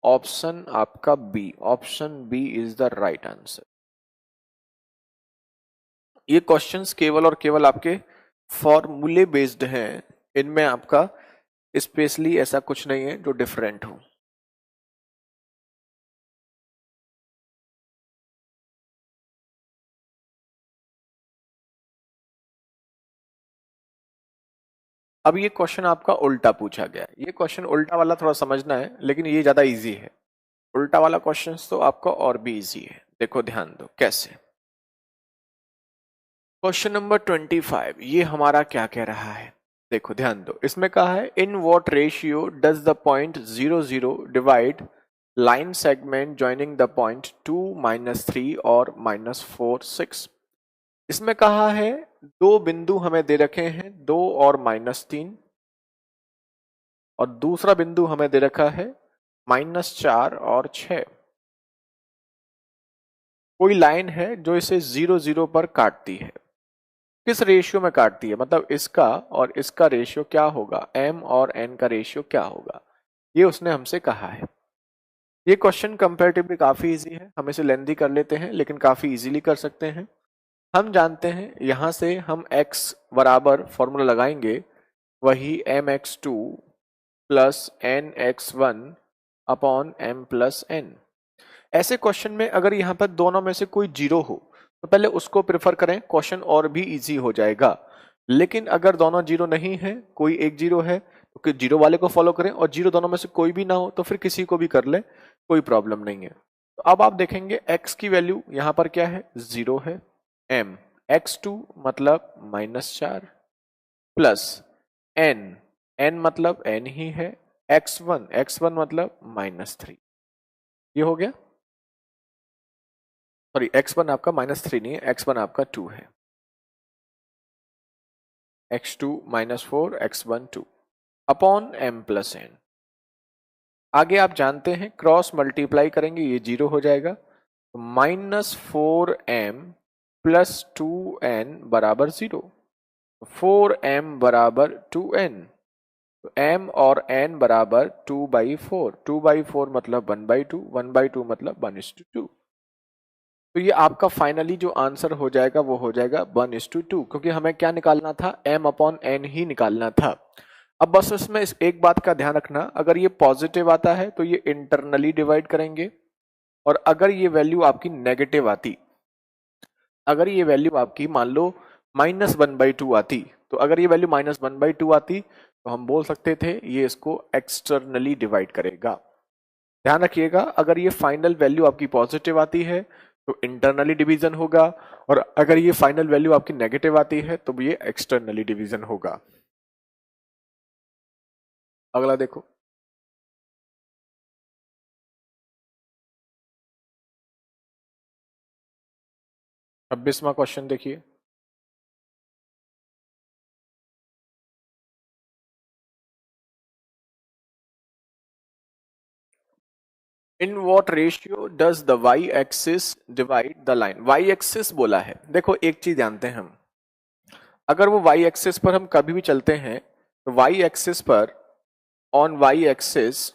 ऑप्शन आपका B, option B is the right answer. ये क्वेश्चंस केवल और केवल आपके फॉर्मूले बेस्ड हैं, इनमें आपका स्पेशली ऐसा कुछ नहीं है जो डिफरेंट हो। अब ये क्वेश्चन आपका उल्टा पूछा गया है। ये क्वेश्चन उल्टा वाला थोड़ा समझना है, लेकिन ये ज्यादा इजी है। उल्टा वाला क्वेश्चन तो आपका और भी इजी है, देखो ध्यान दो कैसे। क्वेश्चन नंबर 25 ये हमारा क्या कह रहा है, देखो ध्यान दो। इसमें कहा है in what ratio does the point 0 0 divide line segment joining the point 2 -3 और -4 6। इसमें कहा है दो बिंदु हमें दे रखे हैं, 2 और -3, और दूसरा बिंदु हमें दे रखा है -4 और 6। कोई लाइन है जो इसे 0 0 पर काटती है, किस रेशियो में काटती है, मतलब इसका और इसका रेशियो क्या होगा, m और n का रेशियो क्या होगा, ये उसने हमसे कहा है। ये क्वेश्चन कंपैरेटिवली काफी इजी है, हम इसे लेंथी कर लेते हैं लेकिन काफी इजीली कर सकते हैं। हम जानते हैं यहां से हम x बराबर फॉर्मूला लगाएंगे, वही mx2 plus nx1 upon m+n। ऐसे क्वेश्चन में अगर यहाँ पर दोनों में से कोई जीरो हो तो पहले उसको प्रेफर करें, क्वेश्चन और भी इजी हो जाएगा। लेकिन अगर दोनों जीरो नहीं है, कोई एक जीरो है, तो जीरो वाले को फॉलो करें, और जीरो दोनों में से कोई भी ना हो तो फिर किसी को भी कर ले, कोई प्रॉब्लम नहीं है। तो अब आप देखेंगे x की वैल्यू यहाँ पर क्या है, 0 है। m x2 मतलब -4 प्लस n, n मतलब n ही है, x1 मतलब -3। ये हो गया, सॉरी x1 आपका -3 नहीं है, x1 आपका 2 है। x2 minus 4 x1 2 upon m plus n। आगे आप जानते हैं क्रॉस मल्टीप्लाई करेंगे ये 0 हो जाएगा, तो -4m प्लस 2n बराबर 0, 4m बराबर 2n, तो m और n बराबर 2/4, 2/4 मतलब 1/2, 1/2 मतलब 1:2। तो ये आपका फाइनली जो आंसर हो जाएगा वो हो जाएगा 1:2, क्योंकि हमें क्या निकालना था, m अपॉन n ही निकालना था। अब बस इसमें एक बात का ध्यान रखना, अगर ये पॉजिटिव आता है तो ये इंटरनली डिवाइड करेंगे, और अगर ये वैल्यू आपकी नेगेटिव आती, अगर ये वैल्यू आपकी मान लो -1/2 आती, तो अगर ये वैल्यू -1/2 आती तो हम बोल सकते थे ये इसको एक्सटर्नली डिवाइड करेगा। ध्यान रखिएगा, अगर ये फाइनल वैल्यू आपकी पॉजिटिव आती है तो इंटरनली डिवीजन होगा, और अगर ये फाइनल वैल्यू आपकी नेगेटिव आती है तो ये एक्सटर्नली डिवीजन होगा। अगला देखो, 26वां क्वेश्चन देखिए। In what ratio does the Y axis divide the line. Y axis बोला है, देखो एक चीज जानते हैं हम, अगर वो वाई एक्सिस पर हम कभी भी चलते हैं तो वाई एक्सिस पर, ऑन वाई एक्सिस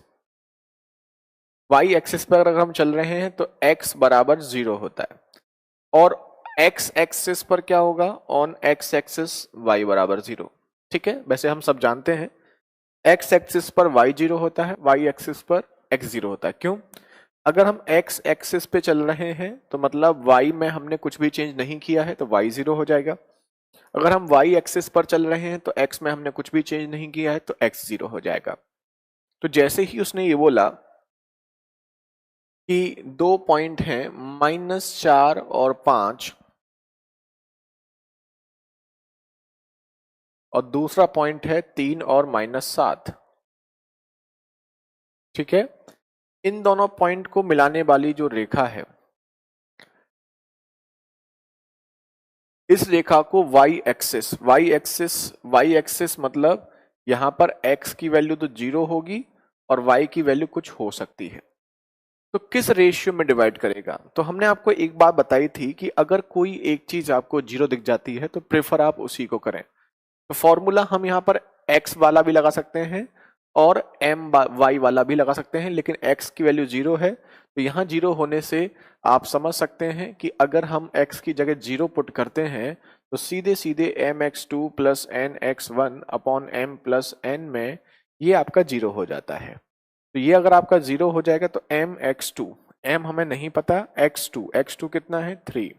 पर अगर हम चल रहे हैं तो x बराबर 0 होता है, और x एक्सिस पर क्या होगा, ऑन x एक्सिस y बराबर 0। ठीक है, वैसे हम सब जानते हैं x एक्सिस पर y 0 होता है, y एक्सिस पर x 0 होता है। क्यों? अगर हम x एक्सिस पे चल रहे हैं तो मतलब y में हमने कुछ भी चेंज नहीं किया है तो y 0 हो जाएगा। अगर हम y एक्सिस पर चल रहे हैं तो x में हमने कुछ भी चेंज नहीं किया है तो x 0 हो जाएगा। तो जैसे ही उसने ये बोला कि दो पॉइंट हैं -4 और 5, और दूसरा पॉइंट है 3 और -7, ठीक है, इन दोनों पॉइंट को मिलाने वाली जो रेखा है, इस रेखा को y एक्सिस मतलब यहां पर x की वैल्यू तो 0 होगी और y की वैल्यू कुछ हो सकती है, तो किस रेशियो में डिवाइड करेगा। तो हमने आपको एक बात बताई थी कि अगर कोई एक चीज आपको 0 दिख जाती है तो प्रेफर आप उसी को करें। तो फॉर्मूला हम यहाँ पर x वाला भी लगा सकते हैं और y वाला भी लगा सकते हैं, लेकिन x की वैल्यू 0 है तो यहाँ 0 होने से आप समझ सकते हैं कि अगर हम x की जगह 0 पुट करते हैं तो सीधे सीधे mx2 plus nx1 upon m plus n में ये आपका 0 हो जाता है। तो ये अगर आपका 0 हो जाएगा तो mx2, m हमें नहीं पता, x2 कितना है 3,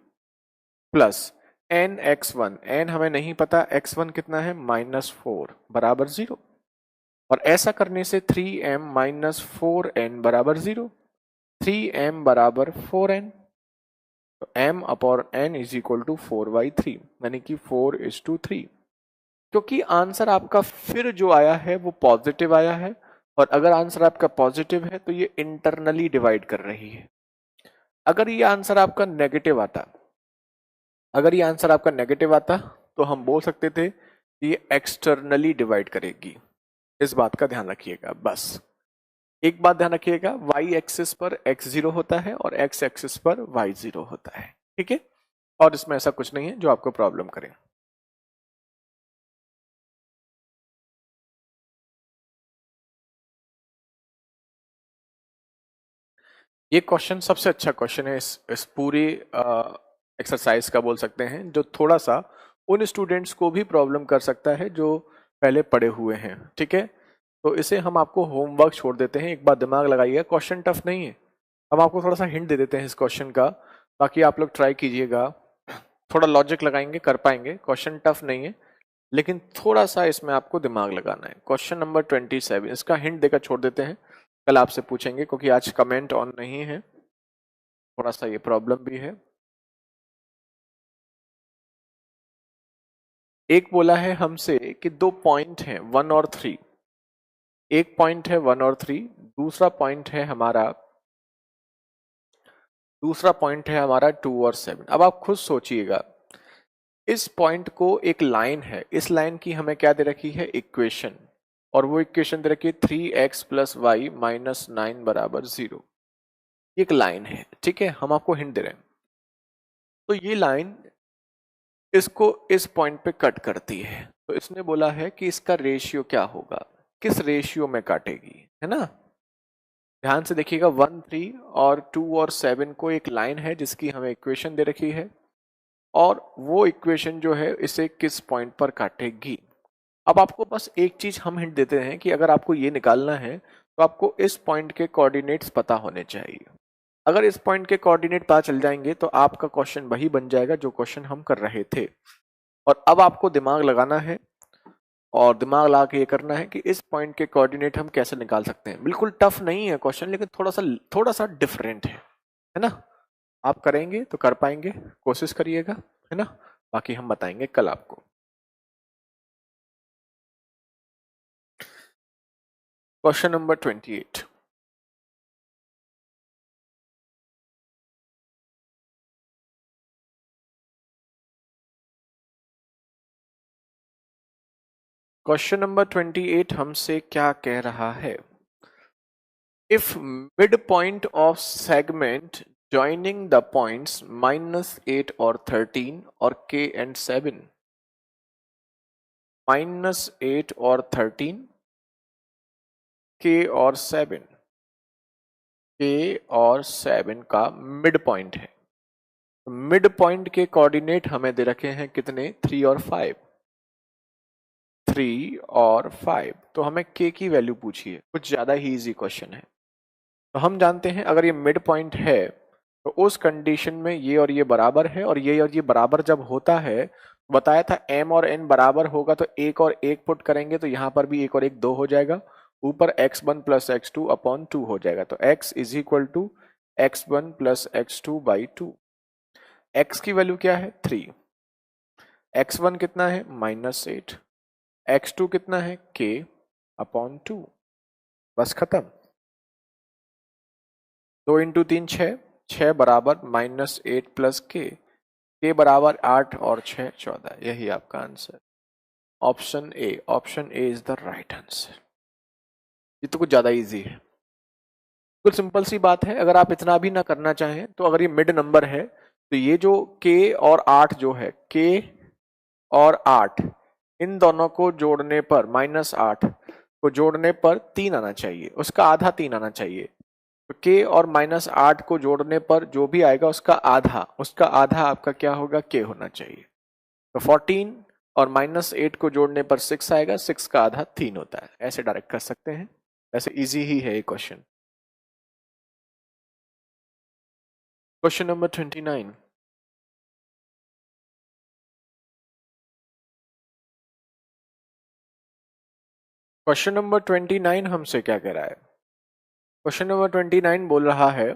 प्लस nx1, n हमें नहीं पता, x1 कितना है -4 बराबर 0, और ऐसा करने से 3m माइनस 4n बराबर 0, 3m बराबर 4n, तो m upon n is equal to 4/3, यानी कि 4:3। क्योंकि आंसर आपका फिर जो आया है वो पॉजिटिव आया है, और अगर आंसर आपका पॉजिटिव है तो ये इंटरनली डिवाइड कर रही है। अगर ये आंसर आपका नेगेटिव आता, अगर ये आंसर आपका नेगेटिव आता तो हम बोल सकते थे कि ये एक्सटर्नली डिवाइड करेगी। इस बात का ध्यान रखिएगा। बस एक बात ध्यान रखिएगा, y एक्सिस पर x 0 होता है और x एक्सिस पर y 0 होता है, ठीक है, और इसमें ऐसा कुछ नहीं है जो आपको प्रॉब्लम करे। ये क्वेश्चन सबसे अच्छा क्वेश्चन है इस पूरी एक्सरसाइज का, बोल सकते हैं, जो थोड़ा सा उन स्टूडेंट्स को भी प्रॉब्लम कर सकता है जो पहले पढ़े हुए हैं, ठीक है। तो इसे हम आपको होमवर्क छोड़ देते हैं, एक बार दिमाग लगाइएगा, क्वेश्चन टफ नहीं है, हम आपको थोड़ा सा हिंट दे देते हैं इस क्वेश्चन का, बाकी आप लोग ट्राई कीजिएगा, थोड़ा लॉजिक लगाएंगे कर पाएंगे। क्वेश्चन टफ नहीं है लेकिन थोड़ा सा इसमें आपको दिमाग लगाना है। क्वेश्चन नंबर 27, इसका हिंट देकर छोड़ देते हैं, कल आपसे पूछेंगे क्योंकि आज कमेंट ऑन नहीं है, थोड़ा सा ये प्रॉब्लम भी है। एक बोला है हमसे कि दो पॉइंट हैं 1 और 3, एक पॉइंट है 1 और 3, दूसरा पॉइंट है हमारा 2 और 7। अब आप खुद सोचिएगा इस पॉइंट को एक लाइन है, इस लाइन की हमें क्या दे रखी है, इक्वेशन, और वो इक्वेशन दे रखी है 3x + y - 9 = 0। एक लाइन है, ठीक है, हम आपको हिंट दे रहे हैं। तो ये लाइन इसको इस पॉइंट पे कट करती है, तो इसने बोला है कि इसका रेशियो क्या होगा, किस रेशियो में काटेगी, है ना। ध्यान से देखिएगा, 1, 3 और 2 और 7 को एक लाइन है जिसकी हमें इक्वेशन दे रखी है, और वो इक्वेशन जो है इसे किस पॉइंट पर काटेगी। अब आपको बस एक चीज हम हिंट देते हैं कि अगर आपको ये निकालना है तो आपको इस पॉइंट के कोऑर्डिनेट्स पता होने चाहिए। अगर इस पॉइंट के कोऑर्डिनेट पता चल जाएंगे तो आपका क्वेश्चन वही बन जाएगा जो क्वेश्चन हम कर रहे थे। और अब आपको दिमाग लगाना है और दिमाग लगा के ये करना है कि इस पॉइंट के कोऑर्डिनेट हम कैसे निकाल सकते हैं। बिल्कुल टफ नहीं है क्वेश्चन, लेकिन थोड़ा सा डिफरेंट है ना। आप करेंगे तो कर पाएंगे, कोशिश करिएगा, है ना। बाकी हम बताएंगे कल आपको। Question number 28। क्वेश्चन नंबर 28 हमसे क्या कह रहा है। If mid point of segment joining the points -8 or 13 or k and 7, -8 और 13, k और 7, k और 7 का मिड पॉइंट है। मिड पॉइंट के कोऑर्डिनेट हमें दे रखे हैं कितने, 3 और 5, 3 और 5। तो हमें k की वैल्यू पूछी है, कुछ ज्यादा ही इजी क्वेश्चन है। तो हम जानते हैं अगर ये मिड पॉइंट है तो उस कंडीशन में ये और ये बराबर है, और ये बराबर जब होता है, बताया था m और n बराबर होगा तो एक और एक पुट करेंगे तो यहां पर भी एक और एक 2 हो जाएगा, ऊपर x1 + x2 अपॉन 2 हो जाएगा। तो x = x1 + x2/2। x की वैल्यू क्या है, 3, x1 कितना है, -8, x2 कितना है, k अपॉन 2। बस खत्म। 2 × 3 6, 6 बराबर -8 + k बराबर 8 और 6 14। यही आपका answer, option A is the right answer. ये तो कुछ ज्यादा इजी है, कुछ सिंपल सी बात है। अगर आप इतना भी ना करना चाहें तो अगर ये मिड नंबर है तो ये जो k और 8 जो है, k और 8 इन दोनों को जोड़ने पर, -8 को जोड़ने पर 3 आना चाहिए, उसका आधा 3 आना चाहिए। तो k और -8 को जोड़ने पर जो भी आएगा उसका आधा आपका क्या होगा, k होना चाहिए। तो 14 और -8 को जोड़ने पर 6 आएगा, 6 का आधा 3 होता है। ऐसे डायरेक्ट कर सकते हैं, ऐसे इजी ही है ये question. Question number 29। Question number 29 हमसे क्या कह रहा है। क्वेश्चन नंबर 29 बोल रहा है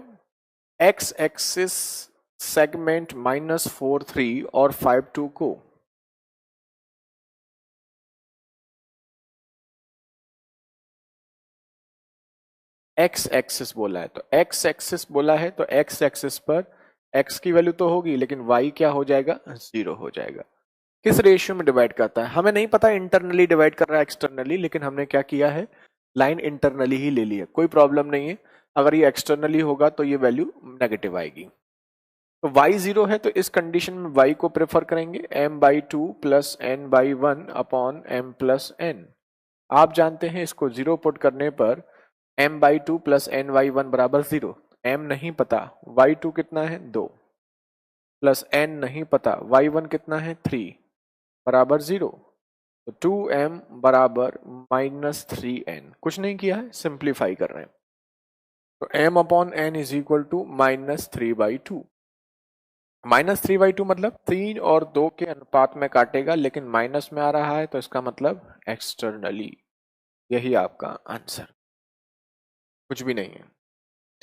x एक्सिस सेगमेंट -4 3 और 5 2 को x एक्सिस बोला है, तो x एक्सिस बोला है तो x एक्सिस पर x की वैल्यू तो होगी, लेकिन y क्या हो जाएगा, 0 हो जाएगा। किस रेशियो में डिवाइड करता है हमें नहीं पता, इंटरनली डिवाइड कर रहा है एक्सटर्नली, लेकिन हमने क्या किया है, लाइन इंटरनली ही ले ली है, कोई प्रॉब्लम नहीं है। अगर ये एक्सटर्नली होगा तो ये वैल्यू नेगेटिव आएगी। तो y 0 है तो इस कंडीशन में y को प्रेफर करेंगे, m/2 + n/1 upon m + n। आप जानते हैं इसको 0 पुट करने पर m/2 + n/1 बराबर 0। m नहीं पता, y2 कितना है, 2, प्लस n नहीं पता, y1 कितना है, 3 बराबर 0। तो 2m बराबर -3n। कुछ नहीं किया है, सिंप्लीफाई कर रहे हैं। तो m/n = -3/2। -3/2 मतलब 3 और 2 के अनुपात में काटेगा, लेकिन माइनस में आ रहा है तो इसका मतलब एक्सटर्नली। यही आपका आंसर, कुछ भी नहीं है,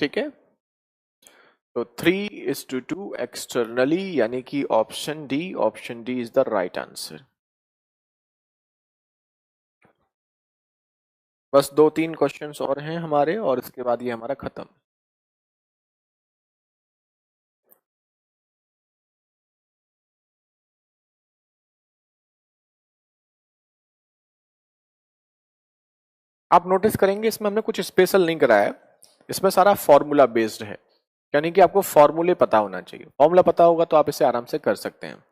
ठीक है। तो 3:2 एक्सटर्नली, यानी कि option D is the right answer. बस 2-3 क्वेश्चंस और हैं हमारे, और इसके बाद ये हमारा खत्म। आप नोटिस करेंगे इसमें हमने कुछ स्पेशल नहीं कराया है, इसमें सारा फॉर्मूला बेस्ड है, यानी कि आपको फॉर्मूले पता होना चाहिए। फॉर्मूला पता होगा तो आप इसे आराम से कर सकते हैं।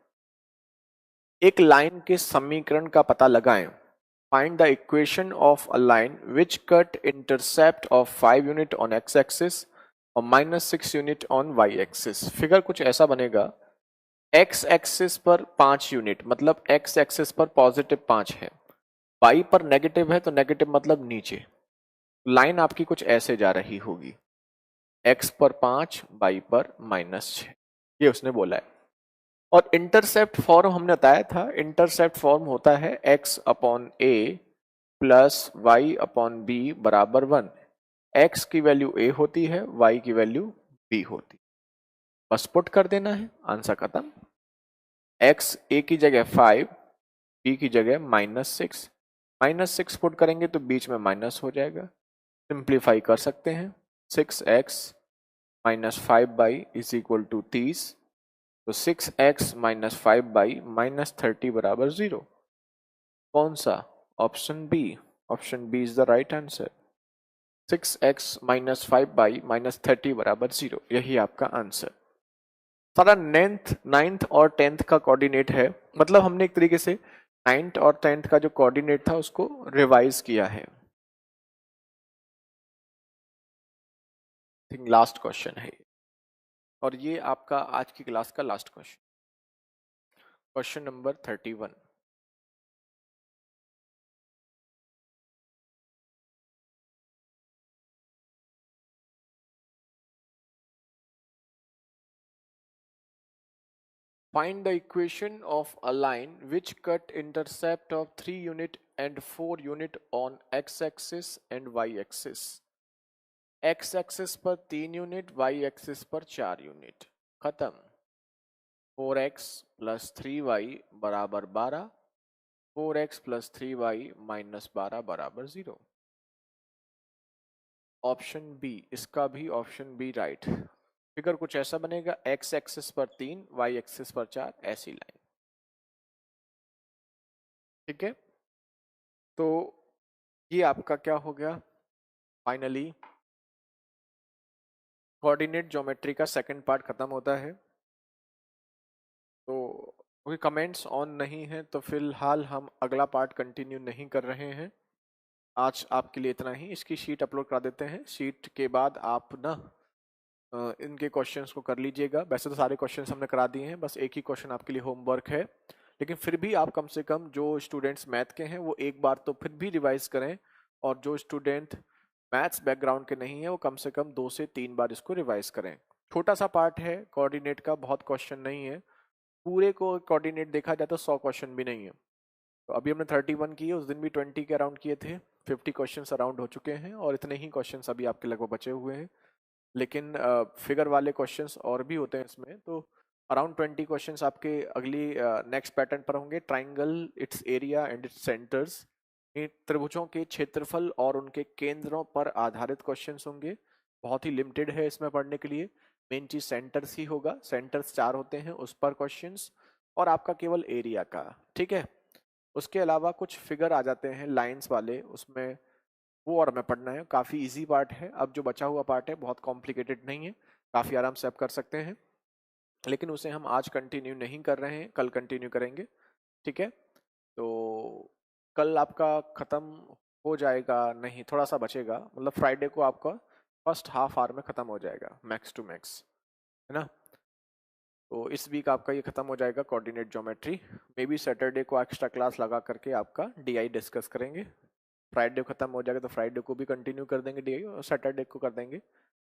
एक लाइन के समीकरण का पता लगाएं। Find the equation of a line which cut intercept of 5 unit on X axis और -6 unit on Y axis. Figure कुछ ऐसा बनेगा, एक्स एक्सिस पर 5 यूनिट मतलब एक्स एक्सिस पर +5 है, वाई पर नेगेटिव है तो नेगेटिव मतलब नीचे। लाइन आपकी कुछ ऐसे जा रही होगी, x पर 5, y पर -6, ये उसने बोला है। और इंटरसेप्ट फॉर्म हमने बताया था, इंटरसेप्ट फॉर्म होता है x/a प्लस y/b बराबर 1। x की वैल्यू a होती है, y की वैल्यू b होती है, बस पुट कर देना है, आंसर खत्म। x a की जगह 5, b की जगह -6, -6 पुट करेंगे तो बीच में माइनस हो जाएगा, सिंप्लीफाई कर सकते हैं। 6x -5y is equal to 30, तो 6x -5y -30 बराबर 0। कौन सा? Option B. Option B is the right answer. 6x -5y -30 बराबर 0, यही आपका आंसर। सारा नाइन्थ और 10th का कोऑर्डिनेट है, मतलब हमने एक तरीके से 9th और 10th का जो कोऑर्डिनेट था उसको रिवाइज किया है। थिंक लास्ट क्वेश्चन है और ये आपका आज की क्लास का last question, question number 31। Find the equation of a line which cut intercept of 3 unit and 4 unit on x-axis and y-axis. x-axis पर 3 यूनिट, y-axis पर 4 यूनिट। खत्म। 4x प्लस 3y बराबर 12, 4x प्लस 3y -12 बराबर 0। ऑप्शन बी, इसका भी ऑप्शन बी राइट। फिगर कुछ ऐसा बनेगा, x एक्सिस पर 3, y एक्सिस पर 4, ऐसी लाइन। ठीक है, तो ये आपका क्या हो गया, फाइनली कोऑर्डिनेट ज्योमेट्री का सेकंड पार्ट खत्म होता है। तो कोई कमेंट्स ऑन नहीं है तो फिलहाल हम अगला पार्ट कंटिन्यू नहीं कर रहे हैं। आज आपके लिए इतना ही, इसकी शीट अपलोड करा देते हैं, शीट के बाद आप ना इनके क्वेश्चंस को कर लीजिएगा। वैसे तो सारे क्वेश्चंस हमने करा दिए हैं, बस एक ही क्वेश्चन आपके लिए होमवर्क है, लेकिन फिर भी आप कम से कम जो स्टूडेंट्स मैथ के हैं वो एक बार तो फिर भी रिवाइज करें, और जो स्टूडेंट मैथ्स बैकग्राउंड के नहीं है वो कम से कम 2 से 3 बार इसको रिवाइज करें। छोटा सा पार्ट है कोऑर्डिनेट का, बहुत क्वेश्चन नहीं है, पूरे को कोऑर्डिनेट देखा जाए तो 100 क्वेश्चन भी नहीं है। तो अभी हमने 31 किए, उस दिन भी 20 के अराउंड किए थे, 50 क्वेश्चन अराउंड हो चुके हैं, और इतने ही क्वेश्चन अभी आपके लगभग बचे हुए हैं। लेकिन फिगर वाले क्वेश्चंस और भी होते हैं इसमें, तो अराउंड 20 क्वेश्चंस आपके अगली नेक्स्ट पैटर्न पर होंगे। Triangle, its area and its centres, त्रिभुजों के क्षेत्रफल और उनके केंद्रों पर आधारित क्वेश्चंस होंगे। बहुत ही लिमिटेड है इसमें पढ़ने के लिए, मेन चीज सेंटर्स ही होगा, सेंटर्स 4 होते हैं उस पर क्वेश्चंस, और आपका केवल एरिया का। ठीक है, उसके अलावा कुछ फिगर आ जाते हैं लाइंस वाले, उसमें वो और हमें पढ़ना है, काफ़ी इजी पार्ट है। अब जो बचा हुआ पार्ट है बहुत कॉम्प्लिकेटेड नहीं है, काफ़ी आराम से आप कर सकते हैं, लेकिन उसे हम आज कंटिन्यू नहीं कर रहे हैं, कल कंटिन्यू करेंगे। ठीक है, तो कल आपका ख़त्म हो जाएगा, नहीं थोड़ा सा बचेगा, मतलब फ्राइडे को आपका फर्स्ट हाफ आवर में ख़त्म हो जाएगा मैक्स टू मैक्स, है ना। तो इस वीक आपका ये ख़त्म हो जाएगा coordinate geometry. May be Saturday को एक्स्ट्रा क्लास लगा करके आपका डीआई डिस्कस करेंगे। फ्राइडे खत्म हो जाएगा तो फ्राइडे को भी कंटिन्यू कर देंगे डीआई, और सैटरडे को कर देंगे।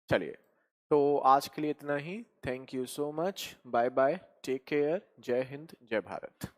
चलिए, तो आज के लिए इतना ही। Thank you so much, bye bye, take care, जय हिंद, जय भारत।